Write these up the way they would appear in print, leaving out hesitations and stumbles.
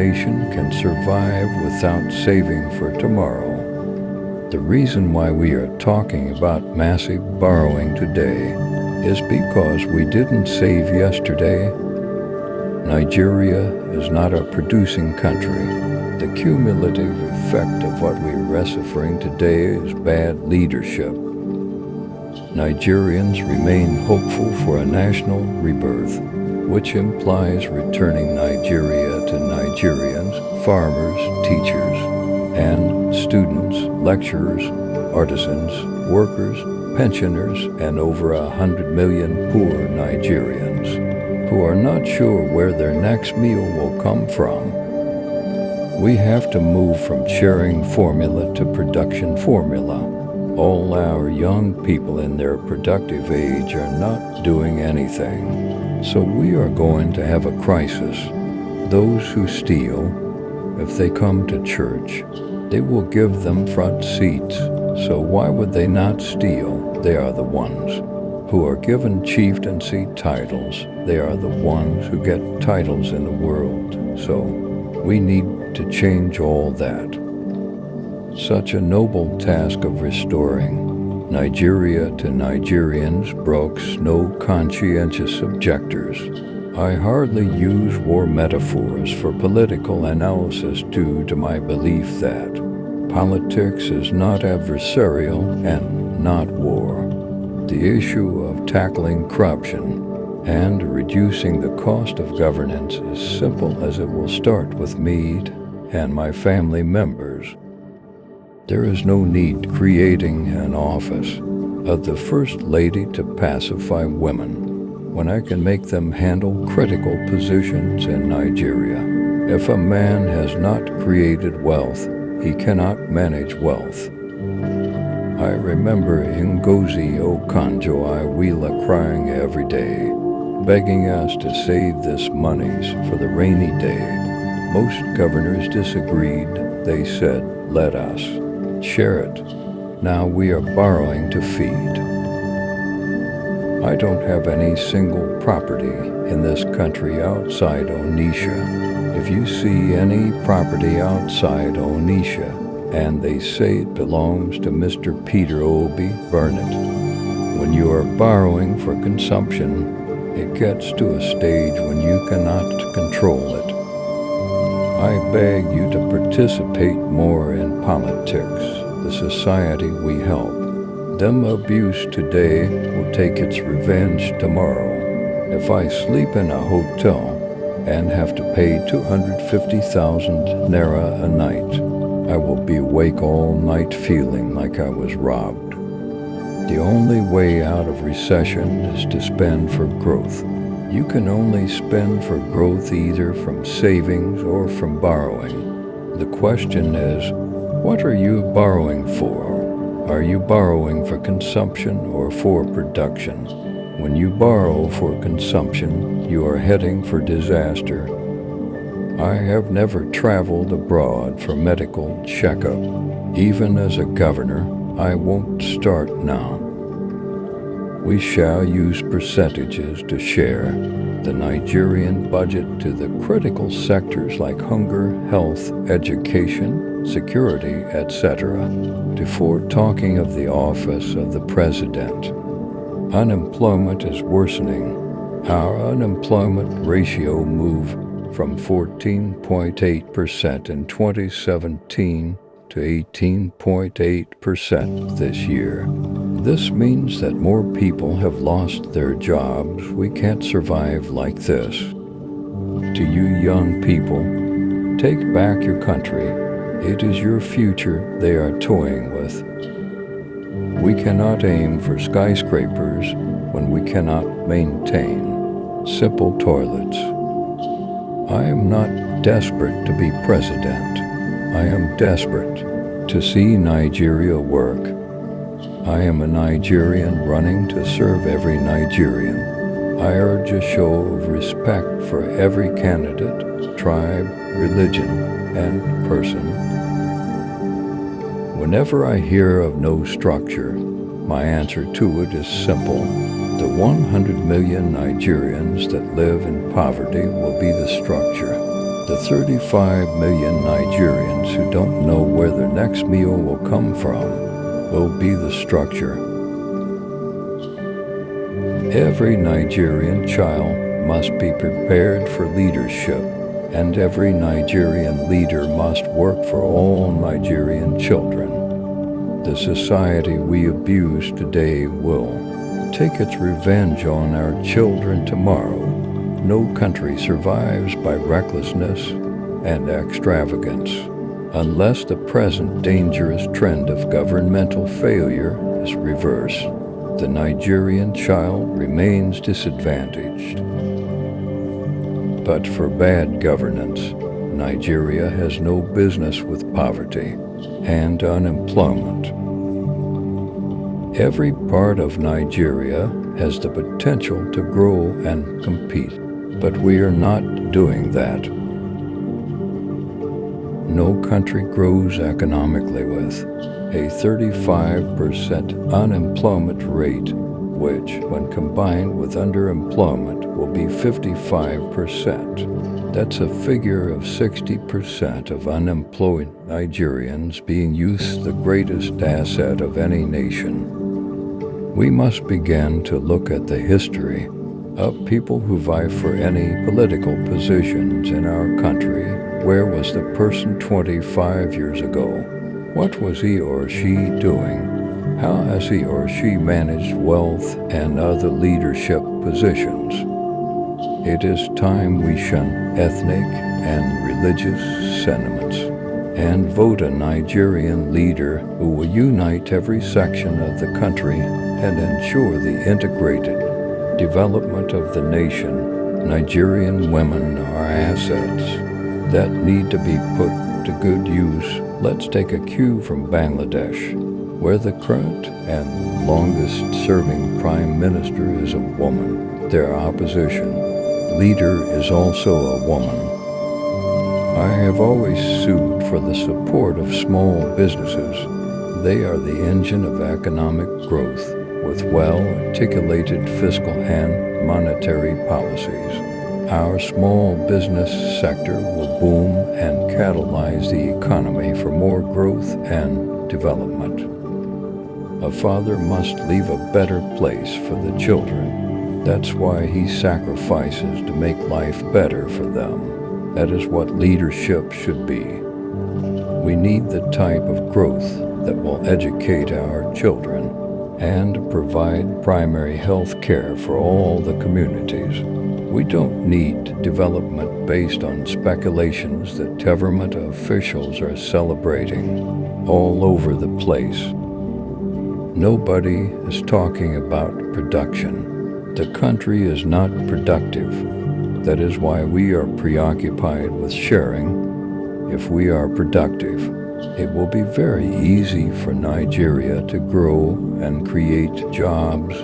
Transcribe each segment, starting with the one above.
nation can survive without saving for tomorrow. The reason why we are talking about massive borrowing today is because we didn't save yesterday. Nigeria is not a producing country. The cumulative effect of what we are suffering today is bad leadership. Nigerians remain hopeful for a national rebirth, which implies returning Nigeria to Nigerians, farmers, teachers, and students, lecturers, artisans, workers, pensioners, and over 100 million poor Nigerians who are not sure where their next meal will come from. We have to move from sharing formula to production formula. All our young people in their productive age are not doing anything. So we are going to have a crisis. Those who steal, if they come to church, they will give them front seats. So why would they not steal? They are the ones who are given chieftaincy titles. They are the ones who get titles in the world. So we need to change all that. Such a noble task of restoring Nigeria to Nigerians breaks no conscientious objectors. I hardly use war metaphors for political analysis due to my belief that politics is not adversarial and not war. The issue of tackling corruption and reducing the cost of governance is simple as it will start with me and my family members. There is no need creating an office of the First Lady to pacify women when I can make them handle critical positions in Nigeria. If a man has not created wealth, he cannot manage wealth. I remember Ngozi Okonjo-Iweala crying every day, begging us to save this monies for the rainy day. Most governors disagreed. They said, let us share it. Now we are borrowing to feed. I don't have any single property in this country outside Onitsha. If you see any property outside Onitsha and they say it belongs to Mr. Peter Obi, burn it. When you are borrowing for consumption, it gets to a stage when you cannot control it. I beg you to participate more in politics, the society we help. Them abuse today will take its revenge tomorrow. If I sleep in a hotel and have to pay 250,000 naira a night, I will be awake all night feeling like I was robbed. The only way out of recession is to spend for growth. You can only spend for growth either from savings or from borrowing. The question is, what are you borrowing for? Are you borrowing for consumption or for production? When you borrow for consumption, you are heading for disaster. I have never traveled abroad for medical checkup. Even as a governor, I won't start now. We shall use percentages to share the Nigerian budget to the critical sectors like hunger, health, education, security, etc., before talking of the office of the president. Unemployment is worsening. Our unemployment ratio moved from 14.8% in 2017 to 18.8% this year. This means that more people have lost their jobs. We can't survive like this. To you young people, take back your country. It is your future they are toying with. We cannot aim for skyscrapers when we cannot maintain simple toilets. I am not desperate to be president. I am desperate to see Nigeria work. I am a Nigerian running to serve every Nigerian. I urge a show of respect for every candidate, tribe, religion, and person. Whenever I hear of no structure, my answer to it is simple. The 100 million Nigerians that live in poverty will be the structure. The 35 million Nigerians who don't know where their next meal will come from will be the structure. Every Nigerian child must be prepared for leadership, and every Nigerian leader must work for all Nigerian children. The society we abuse today will take its revenge on our children tomorrow. No country survives by recklessness and extravagance unless the present dangerous trend of governmental failure is reversed. The Nigerian child remains disadvantaged. But for bad governance, Nigeria has no business with poverty and unemployment. Every part of Nigeria has the potential to grow and compete, but we are not doing that. No country grows economically with a 35% unemployment rate, which, when combined with underemployment, will be 55%. That's a figure of 60% of unemployed Nigerians being youth, the greatest asset of any nation. We must begin to look at the history of people who vie for any political positions in our country. Where was the person 25 years ago? What was he or she doing? How has he or she managed wealth and other leadership positions? It is time we shun ethnic and religious sentiments and vote a Nigerian leader who will unite every section of the country and ensure the integrated development of the nation. Nigerian women are assets that need to be put to good use. Let's take a cue from Bangladesh, where the current and longest-serving prime minister is a woman. Their opposition leader is also a woman. I have always sued for the support of small businesses. They are the engine of economic growth, with well-articulated fiscal and monetary policies. Our small business sector will boom and catalyze the economy for more growth and development. A father must leave a better place for the children. That's why he sacrifices to make life better for them. That is what leadership should be. We need the type of growth that will educate our children and provide primary health care for all the communities. We don't need development based on speculations that government officials are celebrating all over the place. Nobody is talking about production. The country is not productive. That is why we are preoccupied with sharing. If we are productive, it will be very easy for Nigeria to grow and create jobs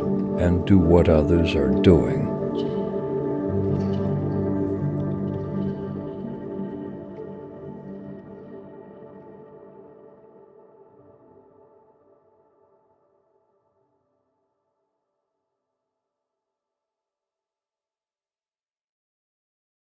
and do what others are doing.